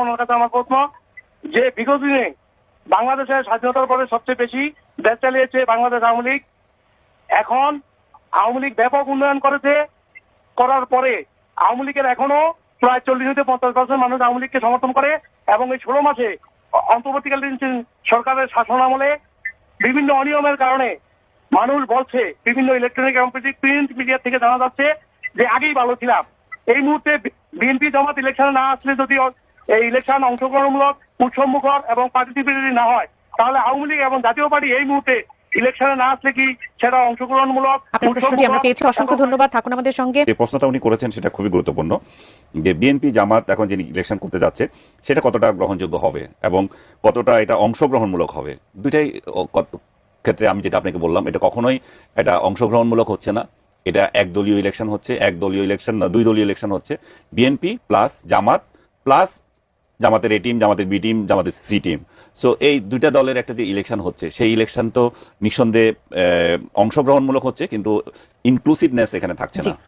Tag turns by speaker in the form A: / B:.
A: ওনার কাছে আমার প্রশ্ন যে বিগত দিনে বাংলাদেশের স্বাধীনতার পরে সবচেয়ে বেশি দেশ চালিয়েছে বাংলাদেশ আওয়ামী লীগ। এখন আওয়ামী লীগ ব্যাপক উন্নয়ন করেছে, করার পরে আওয়ামী লীগের এখনো প্রায় 40-50% মানুষ আওয়ামী লীগকে সমর্থন করে এবং এই 16 মাসে অন্তর্বর্তীকালীন সরকারের শাসনামলে বিভিন্ন অনিয়মের কারণে মানুষ বলছে, বিভিন্ন ইলেকট্রনিক এবং প্রিন্ট মিডিয়া থেকে জানা যাচ্ছে যে আগেই ভালো ছিলাম। এই মুহূর্তে বিএনপি জামাত ইলেকশনে না আসলে যদি এই ইলেকশন অংশগ্রহণমূলক, উৎসবমুখর এবং পার্টিসিপেটরি না হয়, তাহলে আওয়ামী লীগ এবং জাতীয় পার্টি এই মুহূর্তে ইলেকশনে না আসলে কি সেটা অংশগ্রহণমূলক?
B: আপনার প্রশ্নটি আমরা পেয়েছি, অসংখ্য ধন্যবাদ, থাকুন আমাদের সঙ্গে।
C: যে প্রশ্নটা উনি করেছেন সেটা খুবই গুরুত্বপূর্ণ, যে বিএনপি জামাত এখন যে ইলেকশন করতে যাচ্ছে সেটা কতটা গ্রহণযোগ্য হবে এবং কতটা এটা অংশগ্রহণমূলক হবে। দুইটাই ক্ষেত্রে আমি যেটা আপনাকে বললাম, এটা কখনোই এটা অংশগ্রহণমূলক হচ্ছে না, এটা একদলীয় ইলেকশন হচ্ছে, একদলীয় ইলেকশন না, 2 দলীয় ইলেকশন হচ্ছে। বিএনপি প্লাস জামাত প্লাস জামাতের এ টিম, জামাতের বি টিম, জামাতের সি টিম। সো এই দুইটা দলের একটা যে ইলেকশন হচ্ছে, সেই ইলেকশন তো নিঃসন্দেহে অংশগ্রহণমূলক হচ্ছে, কিন্তু ইনক্লুসিভনেস এখানে থাকছে না।